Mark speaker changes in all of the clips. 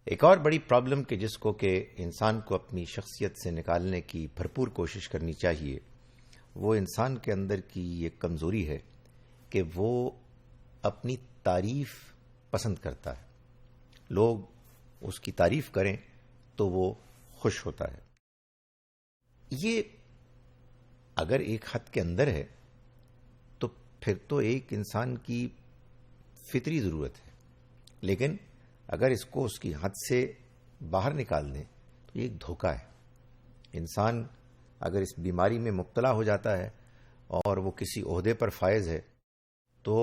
Speaker 1: ایک اور بڑی پرابلم کہ جس کو کہ انسان کو اپنی شخصیت سے نکالنے کی بھرپور کوشش کرنی چاہیے، وہ انسان کے اندر کی ایک کمزوری ہے کہ وہ اپنی تعریف پسند کرتا ہے۔ لوگ اس کی تعریف کریں تو وہ خوش ہوتا ہے۔ یہ اگر ایک حد کے اندر ہے تو پھر تو ایک انسان کی فطری ضرورت ہے، لیکن اگر اس کو اس کی حد سے باہر نکال دیں تو یہ ایک دھوکہ ہے۔ انسان اگر اس بیماری میں مبتلا ہو جاتا ہے اور وہ کسی عہدے پر فائز ہے تو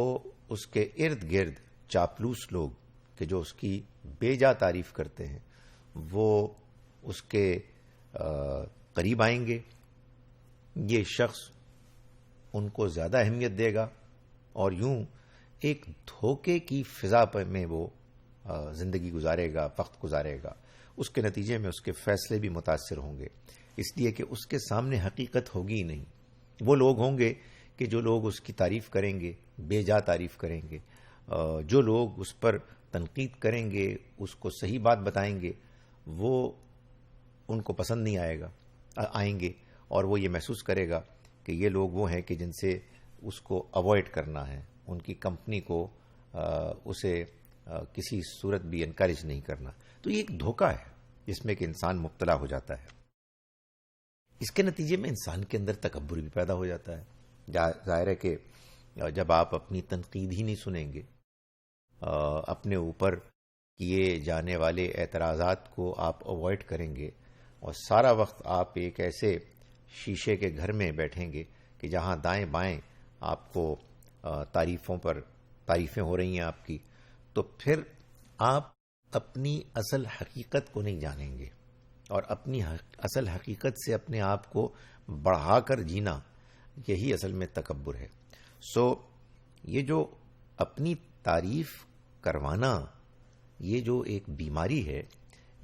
Speaker 1: اس کے ارد گرد چاپلوس لوگ کہ جو اس کی بے جا تعریف کرتے ہیں وہ اس کے قریب آئیں گے۔ یہ شخص ان کو زیادہ اہمیت دے گا اور یوں ایک دھوکے کی فضا میں وہ زندگی گزارے گا، وقت گزارے گا۔ اس کے نتیجے میں اس کے فیصلے بھی متاثر ہوں گے، اس لیے کہ اس کے سامنے حقیقت ہوگی ہی نہیں۔ وہ لوگ ہوں گے کہ جو لوگ اس کی تعریف کریں گے، بے جا تعریف کریں گے، جو لوگ اس پر تنقید کریں گے، اس کو صحیح بات بتائیں گے، وہ ان کو پسند نہیں آئیں گے اور وہ یہ محسوس کرے گا کہ یہ لوگ وہ ہیں کہ جن سے اس کو اوائڈ کرنا ہے، ان کی کمپنی کو اسے کسی صورت بھی انکریج نہیں کرنا۔ تو یہ ایک دھوکہ ہے جس میں کہ انسان مبتلا ہو جاتا ہے۔ اس کے نتیجے میں انسان کے اندر تکبر بھی پیدا ہو جاتا ہے۔ ظاہر ہے کہ جب آپ اپنی تنقید ہی نہیں سنیں گے، اپنے اوپر کیے جانے والے اعتراضات کو آپ اوائڈ کریں گے اور سارا وقت آپ ایک ایسے شیشے کے گھر میں بیٹھیں گے کہ جہاں دائیں بائیں آپ کو تعریفیں ہو رہی ہیں آپ کی، تو پھر آپ اپنی اصل حقیقت کو نہیں جانیں گے اور اپنی اصل حقیقت سے اپنے آپ کو بڑھا کر جینا، یہی اصل میں تکبر ہے۔ یہ جو اپنی تعریف کروانا، یہ جو ایک بیماری ہے،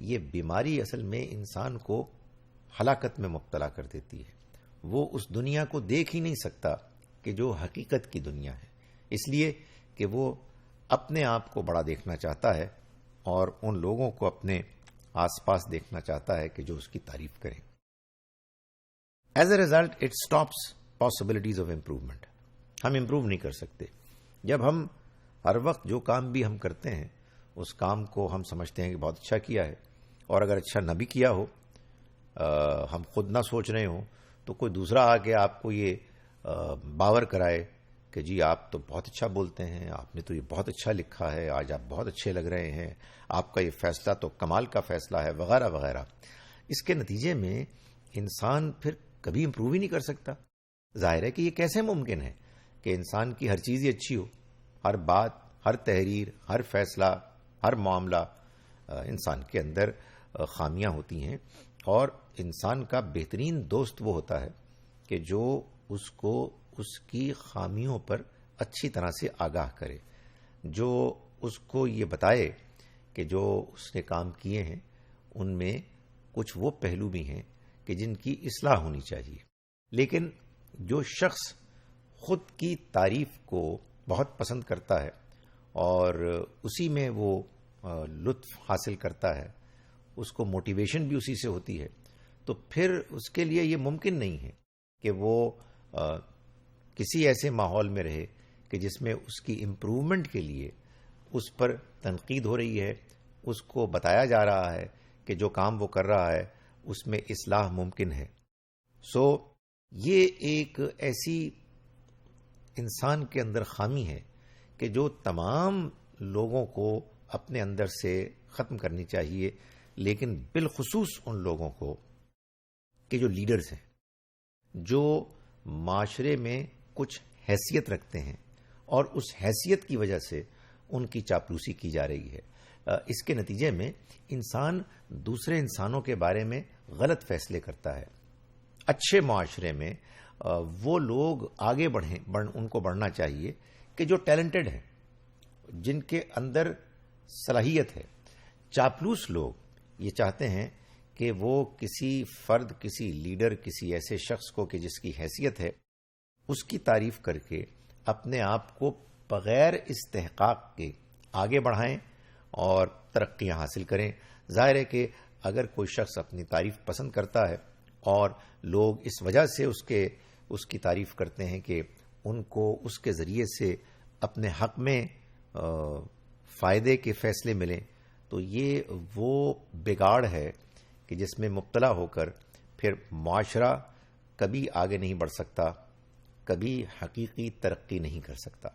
Speaker 1: یہ بیماری اصل میں انسان کو ہلاکت میں مبتلا کر دیتی ہے۔ وہ اس دنیا کو دیکھ ہی نہیں سکتا کہ جو حقیقت کی دنیا ہے، اس لیے کہ وہ اپنے آپ کو بڑا دیکھنا چاہتا ہے اور ان لوگوں کو اپنے آس پاس دیکھنا چاہتا ہے کہ جو اس کی تعریف کریں۔ As a result it stops possibilities of improvement. ہم امپروو نہیں کر سکتے۔ جب ہم ہر وقت جو کام بھی ہم کرتے ہیں اس کام کو ہم سمجھتے ہیں کہ بہت اچھا کیا ہے، اور اگر اچھا نہ بھی کیا ہو، ہم خود نہ سوچ رہے ہوں، تو کوئی دوسرا آ کے آپ کو یہ باور کرائے کہ جی آپ تو بہت اچھا بولتے ہیں، آپ نے تو یہ بہت اچھا لکھا ہے، آج آپ بہت اچھے لگ رہے ہیں، آپ کا یہ فیصلہ تو کمال کا فیصلہ ہے، وغیرہ وغیرہ۔ اس کے نتیجے میں انسان پھر کبھی امپروو ہی نہیں کر سکتا۔ ظاہر ہے کہ یہ کیسے ممکن ہے کہ انسان کی ہر چیز ہی اچھی ہو، ہر بات، ہر تحریر، ہر فیصلہ، ہر معاملہ، انسان کے اندر خامیاں ہوتی ہیں، اور انسان کا بہترین دوست وہ ہوتا ہے کہ جو اس کو اس کی خامیوں پر اچھی طرح سے آگاہ کرے، جو اس کو یہ بتائے کہ جو اس نے کام کیے ہیں ان میں کچھ وہ پہلو بھی ہیں کہ جن کی اصلاح ہونی چاہیے۔ لیکن جو شخص خود کی تعریف کو بہت پسند کرتا ہے اور اسی میں وہ لطف حاصل کرتا ہے، اس کو موٹیویشن بھی اسی سے ہوتی ہے، تو پھر اس کے لیے یہ ممکن نہیں ہے کہ وہ کسی ایسے ماحول میں رہے کہ جس میں اس کی امپروومنٹ کے لیے اس پر تنقید ہو رہی ہے، اس کو بتایا جا رہا ہے کہ جو کام وہ کر رہا ہے اس میں اصلاح ممکن ہے۔ یہ ایک ایسی انسان کے اندر خامی ہے کہ جو تمام لوگوں کو اپنے اندر سے ختم کرنی چاہیے، لیکن بالخصوص ان لوگوں کو کہ جو لیڈرز ہیں، جو معاشرے میں کچھ حیثیت رکھتے ہیں اور اس حیثیت کی وجہ سے ان کی چاپلوسی کی جا رہی ہے۔ اس کے نتیجے میں انسان دوسرے انسانوں کے بارے میں غلط فیصلے کرتا ہے۔ اچھے معاشرے میں وہ لوگ آگے بڑھیں، ان کو بڑھنا چاہیے کہ جو ٹیلنٹڈ ہیں، جن کے اندر صلاحیت ہے۔ چاپلوس لوگ یہ چاہتے ہیں کہ وہ کسی فرد، کسی لیڈر، کسی ایسے شخص کو کہ جس کی حیثیت ہے، اس کی تعریف کر کے اپنے آپ کو بغیر استحقاق کے آگے بڑھائیں اور ترقیاں حاصل کریں. ظاہر ہے کہ اگر کوئی شخص اپنی تعریف پسند کرتا ہے اور لوگ اس وجہ سے اس کی تعریف کرتے ہیں کہ ان کو اس کے ذریعے سے اپنے حق میں فائدے کے فیصلے ملیں، تو یہ وہ بگاڑ ہے کہ جس میں مبتلا ہو کر پھر معاشرہ کبھی آگے نہیں بڑھ سکتا، کبھی حقیقی ترقی نہیں کر سکتا.